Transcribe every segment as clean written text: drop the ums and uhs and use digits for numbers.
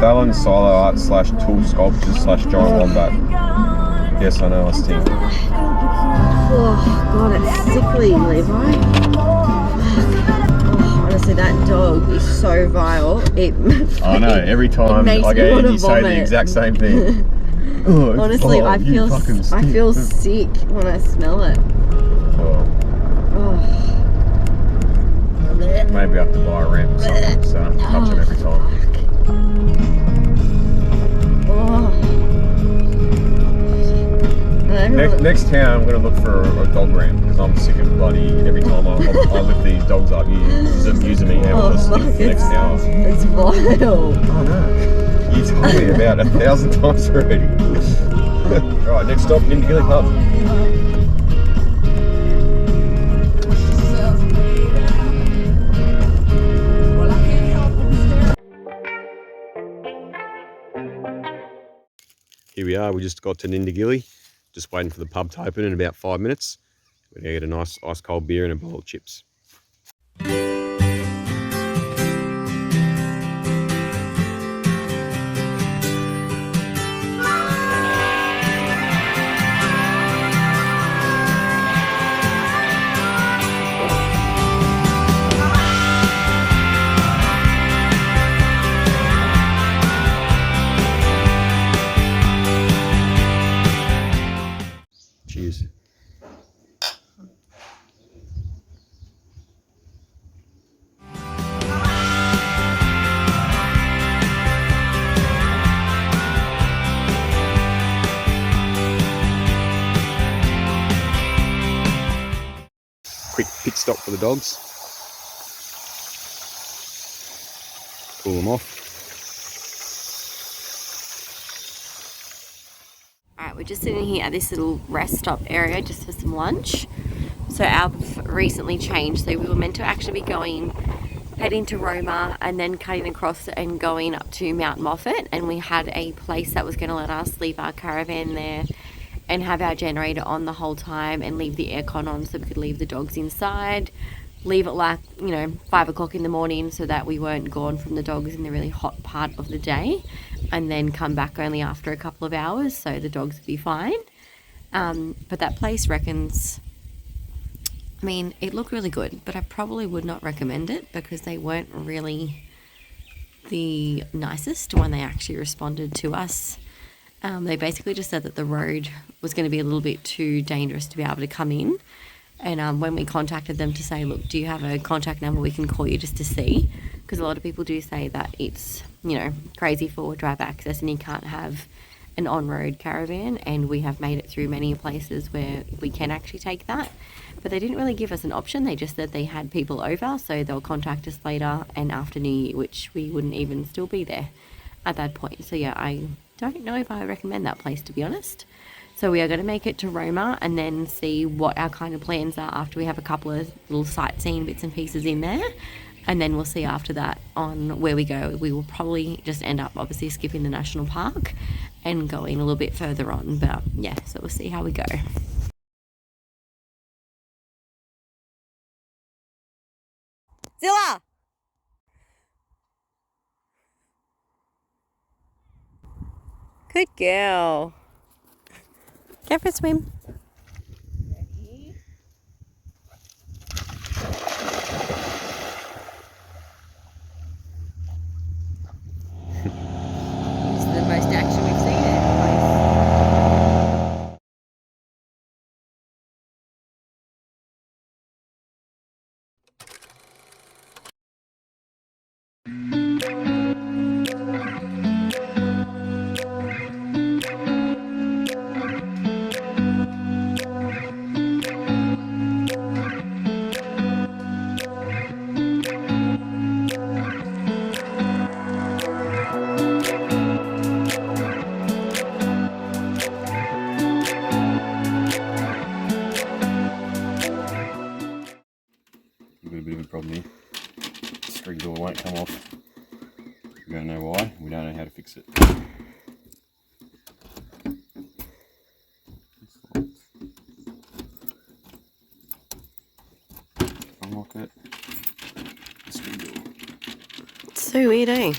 Fallon Silo Art / Tool Sculptures / Giant Wombat. Yes, I know, I stink. Oh, God, it's sickly, Levi. Oh, honestly, that dog is so vile. I know, every time I go in, you say the exact same thing. Oh, honestly, I feel sick when I smell it. Oh. Oh. Maybe I have to buy a ramp or something, so I have to touch him every time. Oh. Next time I'm going to look for a dog ramp because I'm sick of bloody every time I lift these dogs up, you're using me out with a stick for the next hour. It's vile. Oh no. You told me about 1,000 times already. Alright, next stop, Nindigilly Pub. Here we are, we just got to Nindigilly. Just waiting for the pub to open in about 5 minutes. We're going to get a nice ice cold beer and a bowl of chips. Cheers. Quick pit stop for the dogs. Cool them off. Alright, we're just sitting here at this little rest stop area just for some lunch. So ours recently changed, so we were meant to actually be heading to Roma and then cutting across and going up to Mount Moffat, and we had a place that was going to let us leave our caravan there and have our generator on the whole time and leave the aircon on so we could leave the dogs inside, leave it like 5 o'clock in the morning so that we weren't gone from the dogs in the really hot part of the day, and then come back only after a couple of hours so the dogs would be fine. But that place reckons, I mean, it looked really good, but I probably would not recommend it because they weren't really the nicest when they actually responded to us. They basically just said that the road was going to be a little bit too dangerous to be able to come in. And when we contacted them to say, look, do you have a contact number we can call you just to see? Because a lot of people do say that it's, crazy for drive access and you can't have an on-road caravan, and we have made it through many places where we can actually take that. But they didn't really give us an option. They just said they had people over, so they'll contact us later and after New Year, which we wouldn't even still be there at that point. So yeah, I don't know if I recommend that place, to be honest. So we are going to make it to Roma and then see what our kind of plans are after we have a couple of little sightseeing bits and pieces in there. And then we'll see after that on where we go. We will probably just end up obviously skipping the national park and going a little bit further on. But yeah, so we'll see how we go. Zilla! Good girl. Go for a swim. This is the most action we've seen in the place. We've got a bit of a problem here. The screen door won't come off. We don't know why. We don't know how to fix it. Unlock it. The screen door. It's so weird, eh?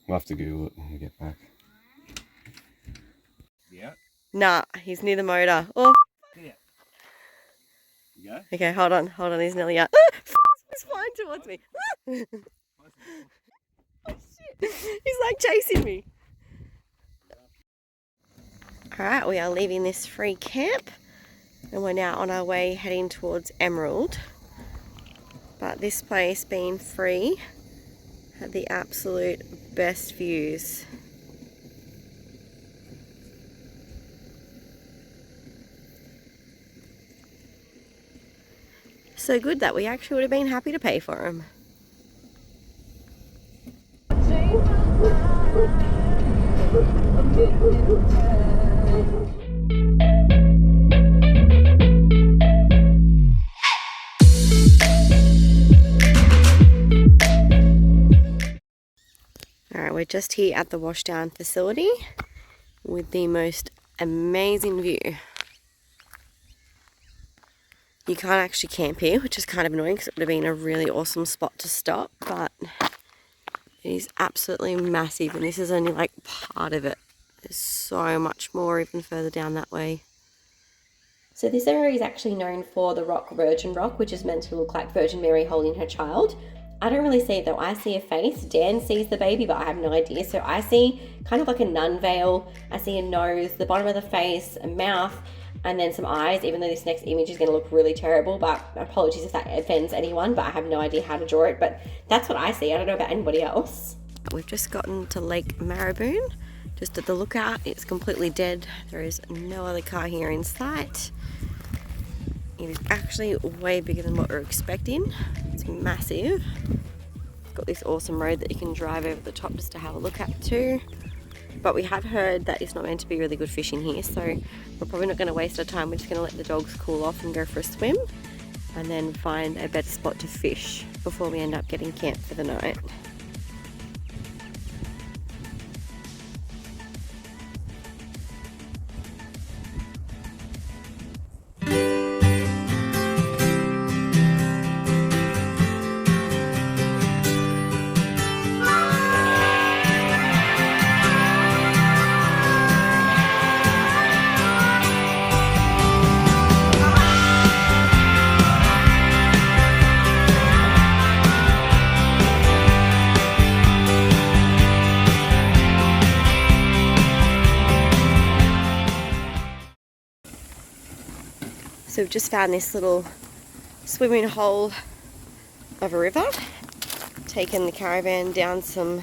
We'll have to Google it when we get back. Yeah. Nah, he's near the motor. Oh. Yeah. You go? Okay, hold on, he's nearly out. He's flying towards me. Oh shit, he's like chasing me. Alright, we are leaving this free camp and we're now on our way heading towards Emerald. But this place being free had the absolute best views. So good that we actually would have been happy to pay for them. Alright, we're just here at the washdown facility with the most amazing view. You can't actually camp here, which is kind of annoying because it would have been a really awesome spot to stop, but it is absolutely massive and this is only like part of it. There's so much more even further down that way. So this area is actually known for the rock Virgin Rock, which is meant to look like Virgin Mary holding her child. I don't really see it though. I see a face. Dan sees the baby, but I have no idea. So I see kind of like a nun veil. I see a nose, the bottom of the face, a mouth, and then some eyes, even though this next image is going to look really terrible, but apologies if that offends anyone, but I have no idea how to draw it, but that's what I see. I don't know about anybody else. We've just gotten to Lake Marraboon, just at the lookout. It's completely dead. There is no other car here in sight. It is actually way bigger than what we're expecting. It's massive. It's got this awesome road that you can drive over the top just to have a look at too. But we have heard that it's not meant to be really good fishing here, so we're probably not going to waste our time. We're just going to let the dogs cool off and go for a swim and then find a better spot to fish before we end up getting camped for the night. So we've just found this little swimming hole of a river, taken the caravan down some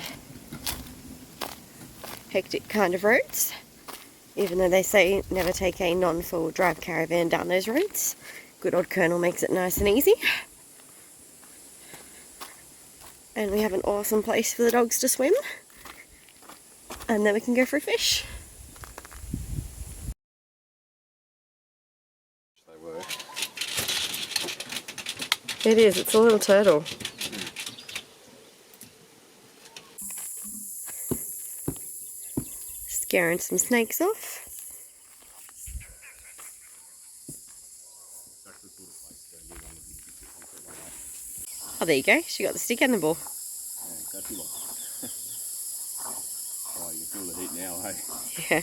hectic kind of roads, even though they say never take a non-four-wheel drive caravan down those roads. Good old Colonel makes it nice and easy. And we have an awesome place for the dogs to swim, and then we can go for a fish. It is, it's a little turtle. Scaring some snakes off. Oh, there you go, she got the stick and the ball. Yeah, exactly like. Oh, you can feel the heat now, hey? Yeah.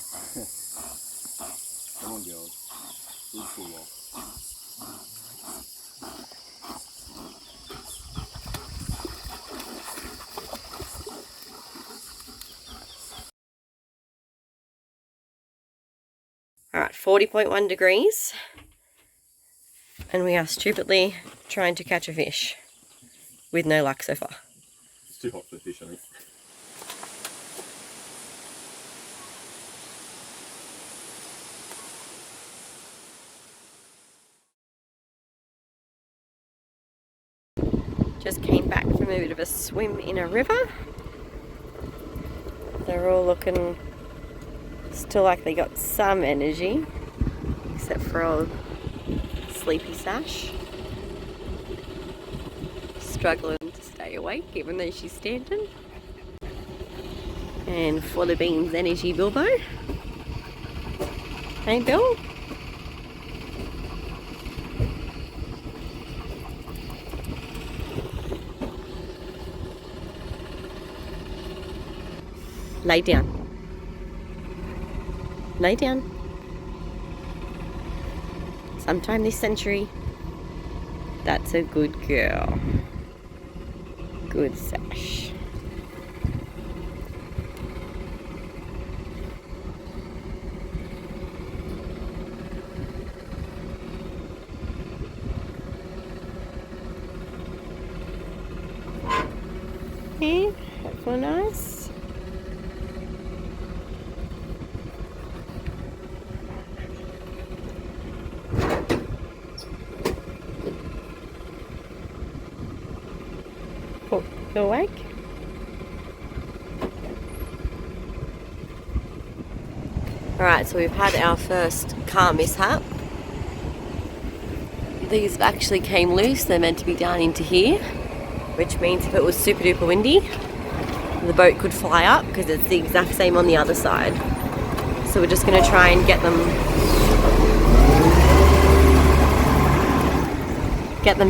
Come on, girls. Good full off. Alright, 40.1 degrees, and we are stupidly trying to catch a fish with no luck so far. It's too hot for the fish, I think. Just came back from a bit of a swim in a river. They're all looking still like they got some energy, except for old Sleepy Sash. Struggling to stay awake even though she's standing. And for the beans energy Bilbo. Hey Bill? Lay down. Lay down. Sometime this century. That's a good girl. Good Sash. Okay, that's one nice. Oh, you awake? Alright, so we've had our first car mishap. These actually came loose, they're meant to be down into here, which means if it was super duper windy, the boat could fly up because it's the exact same on the other side. So we're just going to try and get them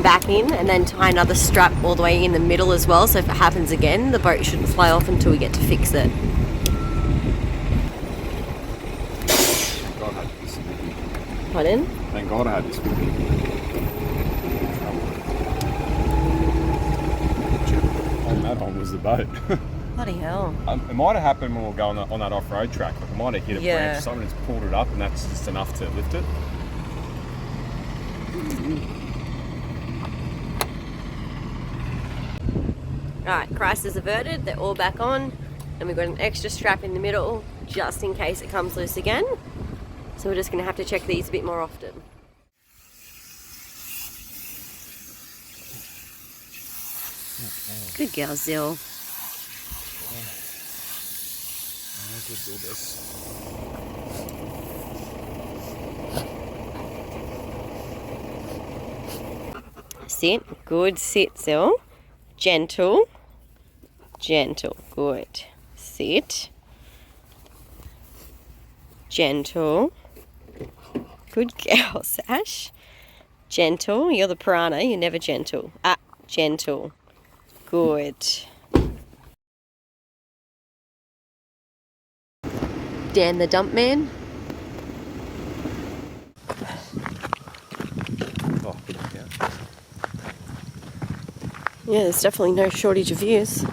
back in and then tie another strap all the way in the middle as well, so if it happens again the boat shouldn't fly off until we get to fix it. Thank God I had this with me. Pardon? Thank God I had this with me. On that one was the boat. Bloody hell. It might have happened when we were going on that off-road track. Like, it might have hit a branch or something, it's pulled it up and that's just enough to lift it. Alright, crisis averted, they're all back on, and we've got an extra strap in the middle just in case it comes loose again. So we're just going to have to check these a bit more often. Good girl, Zill. I could do this. Sit. Good sit, Zill. Gentle. Gentle. Good. Sit. Gentle. Good girl, Sash. Gentle. You're the piranha. You're never gentle. Ah, gentle. Good. Dan the dump man. Oh, good, yeah. Yeah, there's definitely no shortage of views.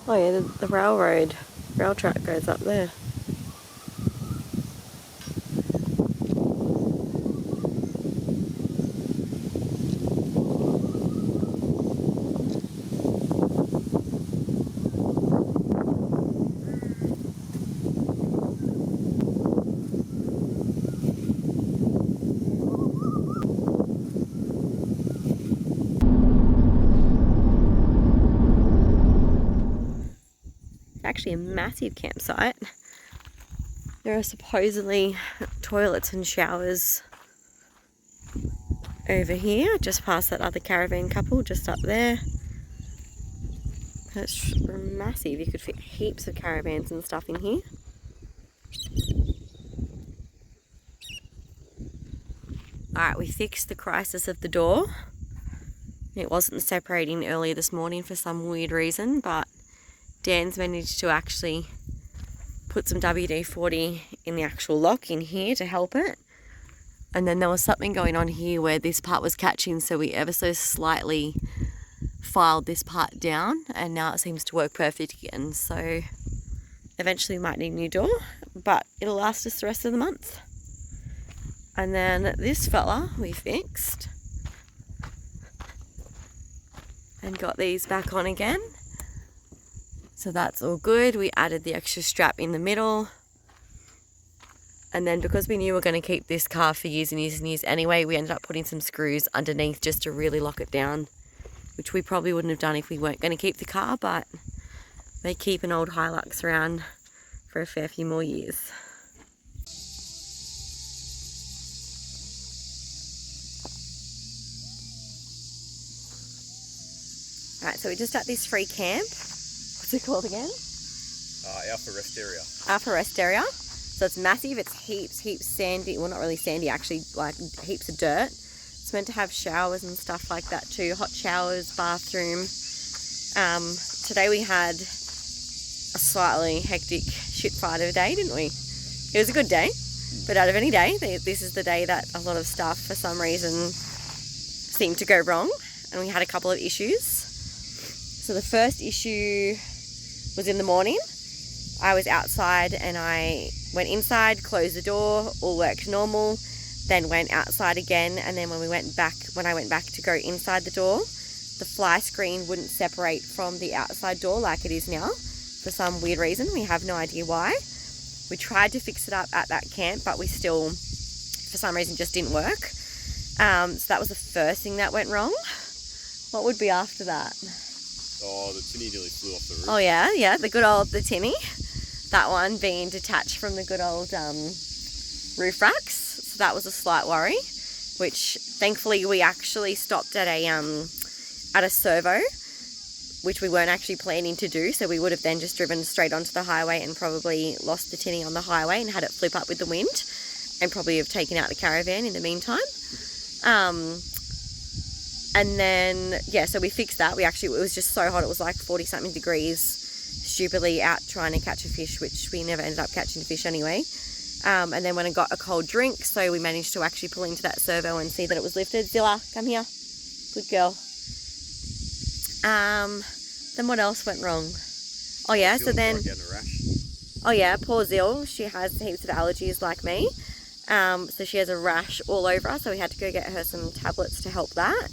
Oh yeah, the rail track goes up there. Actually a massive campsite. There are supposedly toilets and showers over here, just past that other caravan couple, just up there. It's massive, you could fit heaps of caravans and stuff in here. Alright, we fixed the crisis of the door. It wasn't separating earlier this morning for some weird reason, but Dan's managed to actually put some WD-40 in the actual lock in here to help it. And then there was something going on here where this part was catching, so we ever so slightly filed this part down, and now it seems to work perfect again. So eventually we might need a new door, but it'll last us the rest of the month. And then this fella we fixed and got these back on again. So that's all good. We added the extra strap in the middle. And then because we knew we were going to keep this car for years and years and years anyway, we ended up putting some screws underneath just to really lock it down, which we probably wouldn't have done if we weren't going to keep the car, but they keep an old Hilux around for a fair few more years. Alright, so we're just at this free camp. What's it called again? Alpha Rest Area. Alpha Rest Area. So it's massive, it's heaps sandy, well not really sandy actually, like heaps of dirt. It's meant to have showers and stuff like that too. Hot showers, bathroom. Today we had a slightly hectic shit fight of a day, didn't we? It was a good day, but out of any day, this is the day that a lot of stuff for some reason seemed to go wrong, and we had a couple of issues. So the first issue was in the morning. I was outside and I went inside, closed the door, all worked normal, then went outside again, and then when I went back to go inside the door, the fly screen wouldn't separate from the outside door like it is now for some weird reason. We have no idea why. We tried to fix it up at that camp, but we still, for some reason, just didn't work. So that was the first thing that went wrong. What would be after that? Oh, the tinny nearly flew off the roof. Oh yeah, the good old, the tinny. That one being detached from the good old roof racks. So that was a slight worry, which thankfully we actually stopped at a servo, which we weren't actually planning to do. So we would have then just driven straight onto the highway and probably lost the tinny on the highway and had it flip up with the wind, and probably have taken out the Caravan in the meantime. And then, yeah, so we fixed that. It was just so hot. It was like 40 something degrees, stupidly out trying to catch a fish, which we never ended up catching a fish anyway. And then when I got a cold drink, so we managed to actually pull into that servo and see that it was lifted. Zilla, come here. Good girl. Then what else went wrong? Oh yeah, so then, oh yeah, poor Zill, she has heaps of allergies like me. So she has a rash all over her, so we had to go get her some tablets to help that.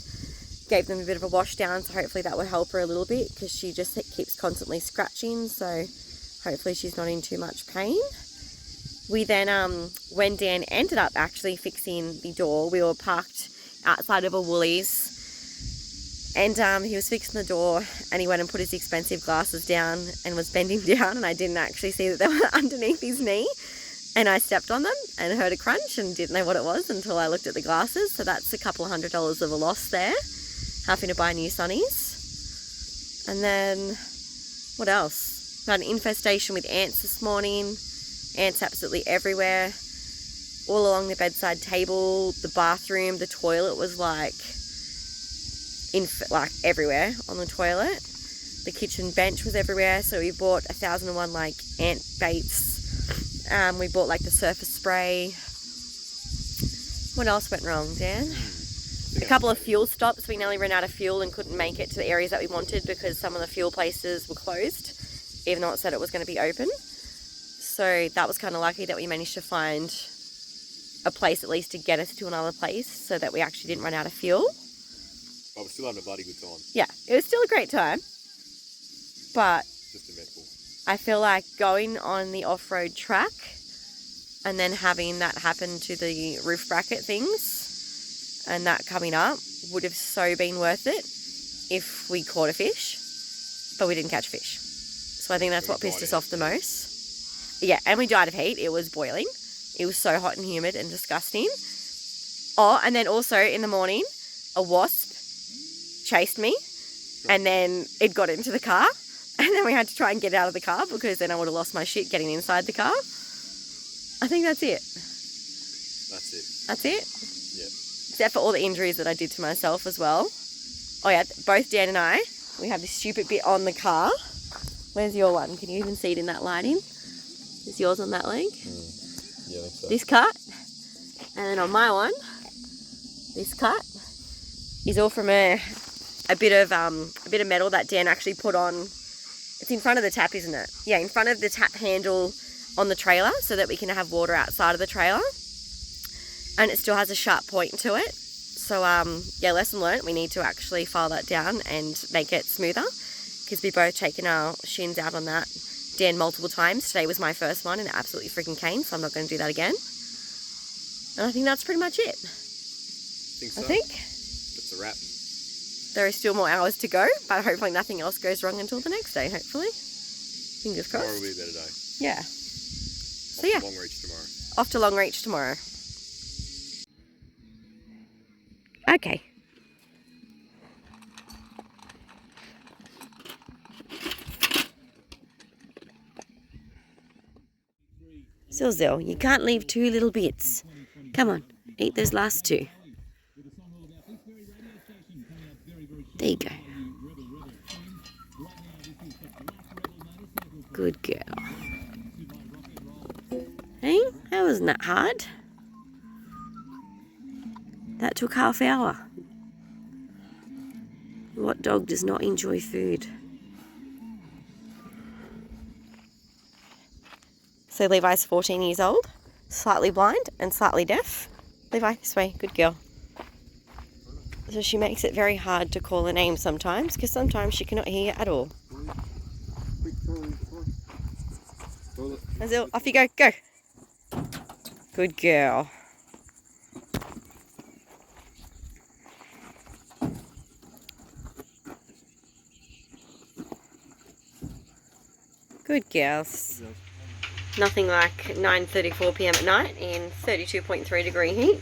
Gave them a bit of a wash down, so hopefully that would help her a little bit, because she just keeps constantly scratching, so hopefully she's not in too much pain. We then, when Dan ended up actually fixing the door, we were parked outside of a Woolies, and he was fixing the door, and he went and put his expensive glasses down and was bending down, and I didn't actually see that they were underneath his knee, and I stepped on them and heard a crunch and didn't know what it was until I looked at the glasses. So that's a couple of $100 of a loss there, having to buy new sunnies. And then what else? Got an infestation with ants this morning. Ants absolutely everywhere, all along the bedside table, the bathroom, the toilet was like everywhere on the toilet. The kitchen bench was everywhere, so we bought 1001 like ant baits. We bought like the surface spray. What else went wrong, Dan? A couple of fuel stops. We nearly ran out of fuel and couldn't make it to the areas that we wanted because some of the fuel places were closed, even though it said it was going to be open. So that was kind of lucky that we managed to find a place at least to get us to another place so that we actually didn't run out of fuel. But we're still having a bloody good time. Yeah, it was still a great time. But just eventful. I feel like going on the off-road track and then having that happen to the roof bracket things and that coming up would have so been worth it if we caught a fish, but we didn't catch fish. So I think that's what pissed us off the most. Yeah, and we died of heat. It was boiling. It was so hot and humid and disgusting. Oh, and then also in the morning, a wasp chased me and then it got into the car. And then we had to try and get out of the car because then I would have lost my shit getting inside the car. I think that's it. That's it. That's it? Yeah. Except for all the injuries that I did to myself as well. Oh yeah, both Dan and I, we have this stupid bit on the car. Where's your one? Can you even see it in that lighting? Is yours on that leg? Yeah, I think so. This cut. And then on my one, this cut is all from a bit of metal that Dan actually put on. It's in front of the tap, isn't it? Yeah, in front of the tap handle on the trailer so that we can have water outside of the trailer. And it still has a sharp point to it. So, yeah, lesson learned. We need to actually file that down and make it smoother because we've both taken our shins out on that. Dan multiple times. Today was my first one and it absolutely freaking came, so I'm not going to do that again. And I think that's pretty much it. Think so? I think. That's a wrap. There are still more hours to go, but hopefully nothing else goes wrong until the next day, hopefully. Fingers crossed. Tomorrow will be a better day. Yeah. So yeah. Longreach tomorrow. Off to Longreach tomorrow. Okay. Zil, you can't leave two little bits. Come on, eat those last two. There you go. Good girl. Hey, that wasn't that hard. That took half hour. What dog does not enjoy food? So Levi's 14 years old, slightly blind and slightly deaf. Levi, this way, good girl. So she makes it very hard to call her name sometimes, because sometimes she cannot hear at all. Azil, off you go, go. Good girl. Good girls. Nothing like 9:34 p.m. at night in 32.3 degree heat.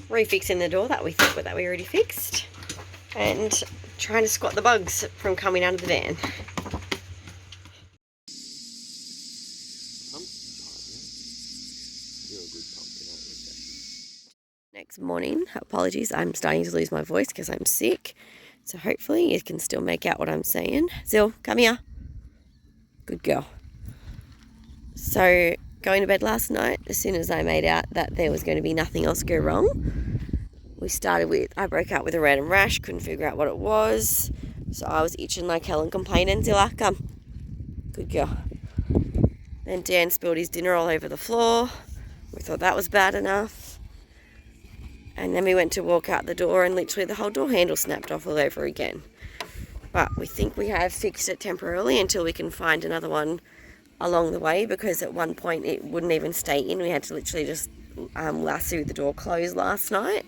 Refixing the door that we already fixed, and trying to squat the bugs from coming out of the van. Next morning, apologies, I'm starting to lose my voice because I'm sick, so hopefully you can still make out what I'm saying. Zil, come here. Good girl. So, going to bed last night, as soon as I made out that there was going to be nothing else go wrong, I broke out with a random rash, couldn't figure out what it was, so I was itching like hell and complaining. Zilla, come. Good girl. Then Dan spilled his dinner all over the floor. We thought that was bad enough. And then we went to walk out the door and literally the whole door handle snapped off all over again. But we think we have fixed it temporarily until we can find another one along the way, because at one point it wouldn't even stay in. We had to literally just lasso the door closed last night.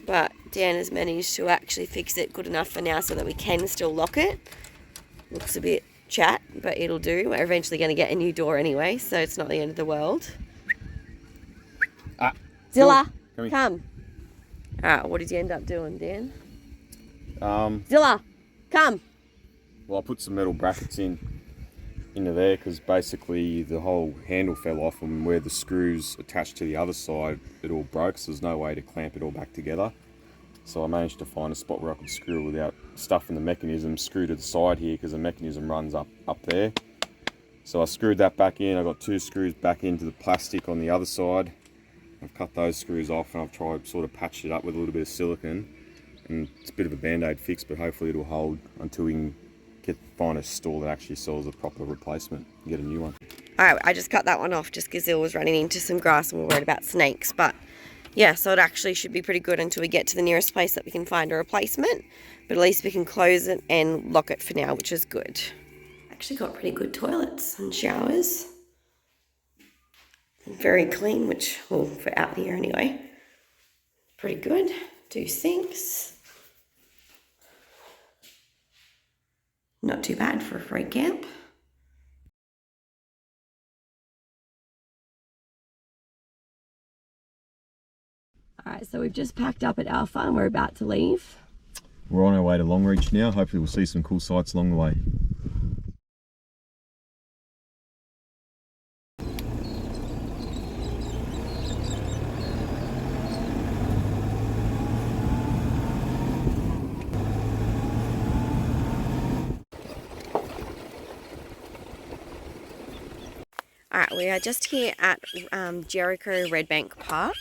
But Dan has managed to actually fix it good enough for now so that we can still lock it. Looks a bit chat, but it'll do. We're eventually going to get a new door anyway, so it's not the end of the world. Zilla, come. Alright, what did you end up doing, Dan? Zilla, come. Well, I put some metal brackets into there because basically the whole handle fell off, and where the screws attached to the other side, it all broke, so there's no way to clamp it all back together. So I managed to find a spot where I could screw it without stuffing the mechanism, screw to the side here because the mechanism runs up there. So I screwed that back in. I got 2 screws back into the plastic on the other side. I've cut those screws off and I've tried sort of patched it up with a little bit of silicone, and it's a bit of a band-aid fix, but hopefully it'll hold until we can find a store that actually sells a proper replacement and get a new one. Alright, I just cut that one off just because Zil was running into some grass and we were worried about snakes. But yeah, so it actually should be pretty good until we get to the nearest place that we can find a replacement. But at least we can close it and lock it for now, which is good. Actually got pretty good toilets and showers. Very clean, which, well, for out here anyway. Pretty good. 2 sinks. Not too bad for a free camp. Alright, so we've just packed up at Alpha and we're about to leave. We're on our way to Longreach now. Hopefully we'll see some cool sights along the way. Alright, we are just here at Jericho Red Bank Park,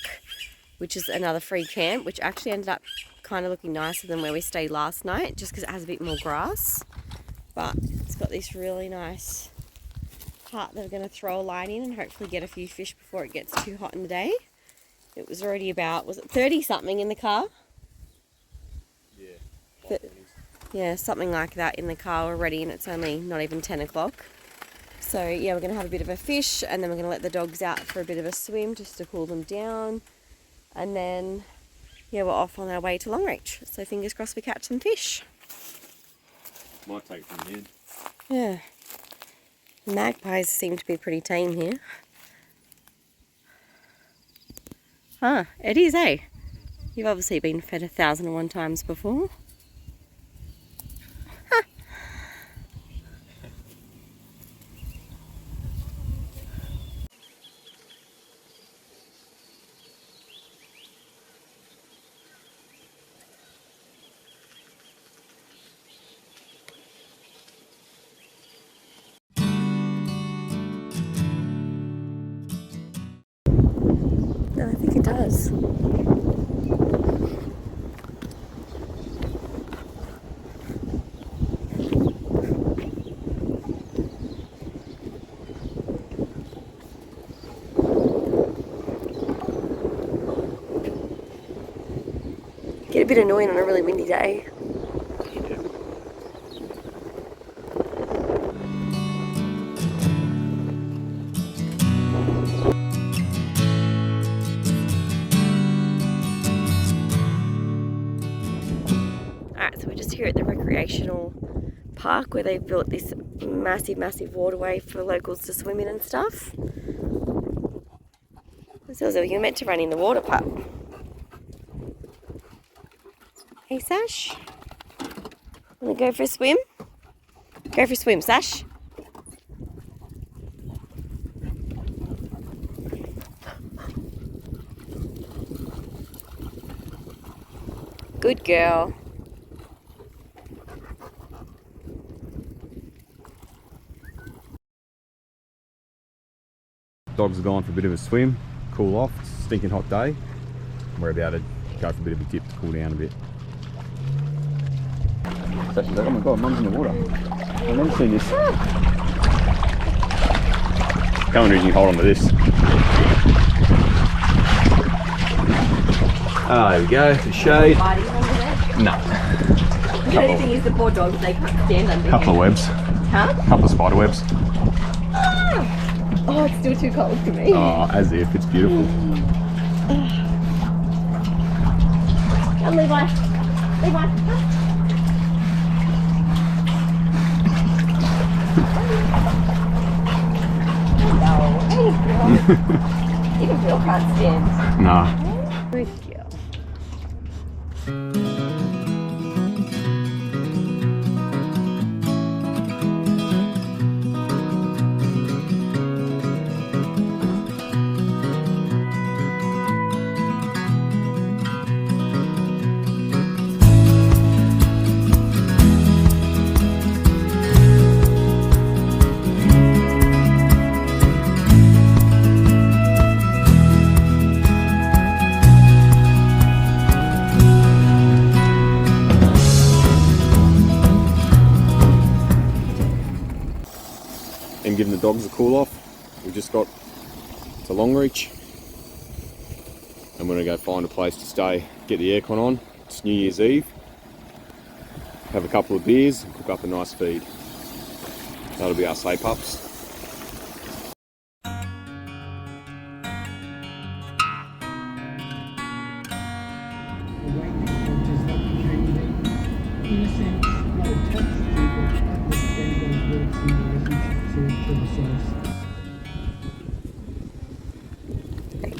which is another free camp, which actually ended up kind of looking nicer than where we stayed last night, just because it has a bit more grass. But it's got this really nice part that we're going to throw a line in and hopefully get a few fish before it gets too hot in the day. It was already about, was it 30 something in the car? Yeah. Yeah, something like that in the car already, and it's only not even 10 o'clock. So yeah, we're going to have a bit of a fish, and then we're going to let the dogs out for a bit of a swim just to cool them down. And then, yeah, we're off on our way to Longreach. So fingers crossed we catch some fish. Might take it from here. Yeah. The magpies seem to be pretty tame here. Huh, it is, eh? You've obviously been fed 1,001 times before. it does. Get a bit annoying on a really windy day. Alright, so we're just here at the recreational park where they've built this massive waterway for locals to swim in and stuff. So you're meant to run in the water, pup. Hey, Sash. Wanna go for a swim? Go for a swim, Sash. Good girl. Dogs are gone for a bit of a swim, cool off. It's a stinking hot day. We're about to go for a bit of a dip to cool down a bit. Sasha's like, oh my god, mum's in the water. I've never seen this. Come on, you can hold on to this. Oh, there we go, the shade. No. The only thing is the poor dogs, they can't stand under Couple of webs. Huh? Couple of spider webs. Oh, it's still too cold for me. Oh, as if, it's beautiful. Come, Levi. Levi, come. Hello. Hey, girl. Even Bill can't stand. Nah. Good girl. And giving the dogs a cool off. We just got to Longreach and we're gonna go find a place to stay, get the aircon on. It's New Year's Eve. Have a couple of beers and cook up a nice feed. That'll be our say pups.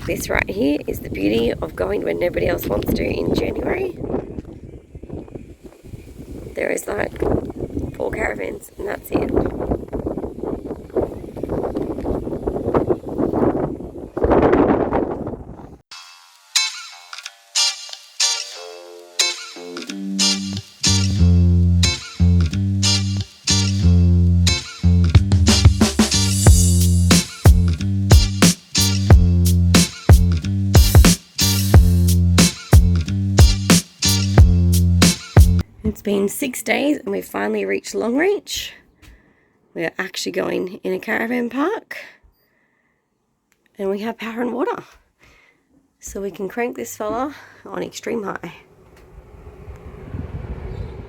This right here is the beauty of going when nobody else wants to in January. There is like 4 caravans and that's it. It's been 6 days and we've finally reached Longreach. We're actually going in a caravan park and we have power and water. So we can crank this fella on extreme high.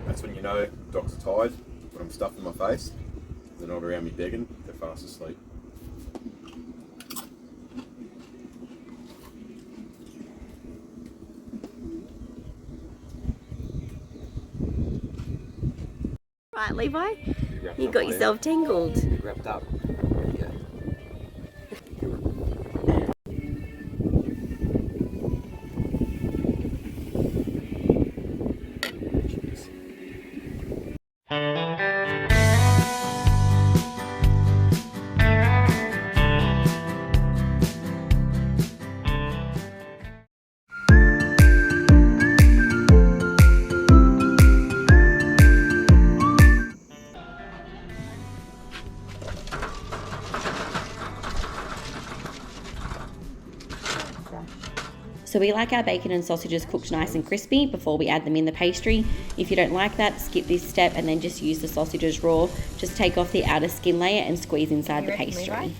That's when you know dogs are tired, when I'm stuffing my face. They're not around me begging, they're fast asleep. Right, Levi, you got yourself tangled. Wrapped up. Yeah. So we like our bacon and sausages cooked nice and crispy before we add them in the pastry. If you don't like that, skip this step and then just use the sausages raw. Just take off the outer skin layer and squeeze inside the pastry.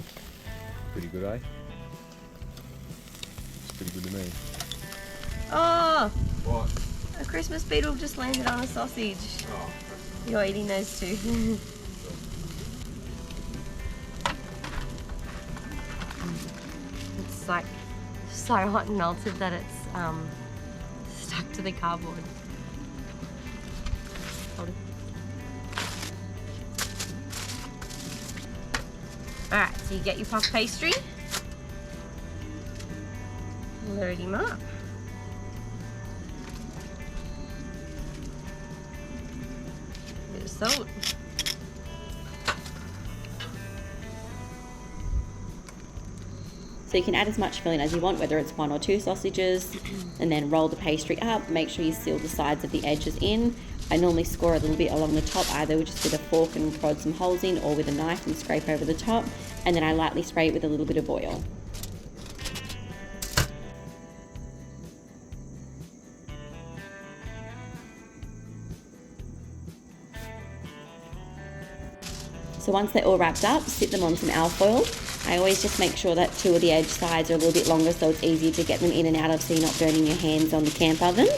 Pretty good, eh? It's pretty good to me. Oh! What? A Christmas beetle just landed on a sausage. Oh. You're eating those too. It's like so hot and melted that it's stuck to the cardboard. Hold it. Alright, so you get your puff pastry. Load him up. Bit of salt. So you can add as much filling as you want, whether it's 1 or 2 sausages, and then roll the pastry up. Make sure you seal the sides of the edges in. I normally score a little bit along the top, either just with a fork and prod some holes in, or with a knife and scrape over the top. And then I lightly spray it with a little bit of oil. So once they're all wrapped up, sit them on some alfoil. I always just make sure that 2 of the edge sides are a little bit longer so it's easier to get them in and out of so you're not burning your hands on the camp oven.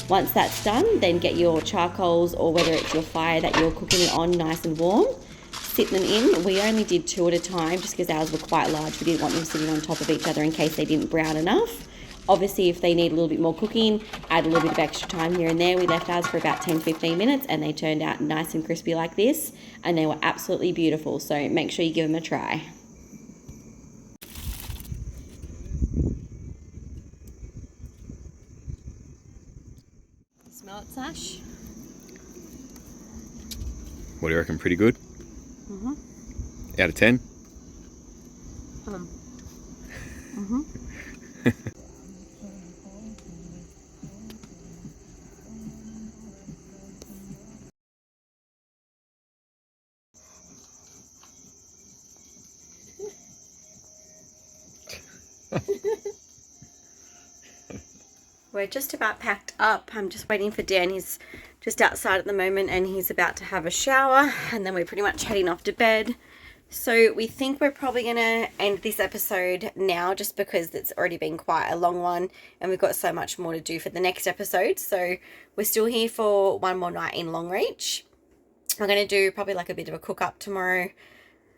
Once that's done, then get your charcoals, or whether it's your fire that you're cooking it on, nice and warm. Sit them in. We only did 2 at a time just because ours were quite large. We didn't want them sitting on top of each other in case they didn't brown enough. Obviously, if they need a little bit more cooking, add a little bit of extra time here and there. We left ours for about 10-15 minutes and they turned out nice and crispy like this, and they were absolutely beautiful. So make sure you give them a try. Smell it, Sash? What do you reckon? Pretty good? Mm-hmm. Out of 10? Mm-hmm. We're just about packed up. I'm just waiting for Dan. He's just outside at the moment and he's about to have a shower, and then we're pretty much heading off to bed. So we think we're probably going to end this episode now, just because it's already been quite a long one and we've got so much more to do for the next episode. So we're still here for one more night in Longreach. We're going to do probably like a bit of a cook up tomorrow.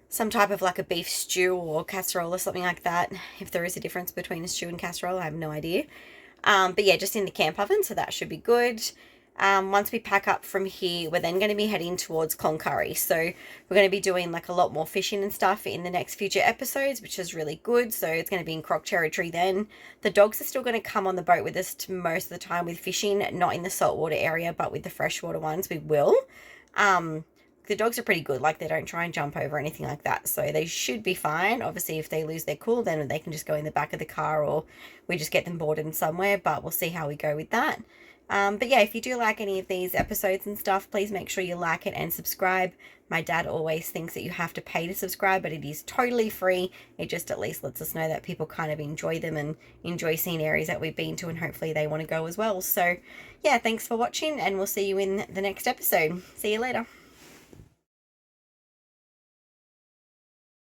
Some type of like a beef stew or casserole or something like that. If there is a difference between a stew and casserole, I have no idea. But yeah, just in the camp oven, so that should be good. Once we pack up from here, we're then going to be heading towards Cloncaird. So we're going to be doing like a lot more fishing and stuff in the next future episodes, which is really good. So it's going to be in croc territory then. The dogs are still going to come on the boat with us most of the time with fishing, not in the saltwater area, but with the freshwater ones we will. The dogs are pretty good, like they don't try and jump over or anything like that, so they should be fine. Obviously, if they lose their cool, then they can just go in the back of the car, or we just get them boarded in somewhere, but we'll see how we go with that. But yeah, if you do like any of these episodes and stuff, please make sure you like it and subscribe. My dad always thinks that you have to pay to subscribe, but it is totally free. It just at least lets us know that people kind of enjoy them and enjoy seeing areas that we've been to, and hopefully they want to go as well. So yeah, thanks for watching, and we'll see you in the next episode. See you later.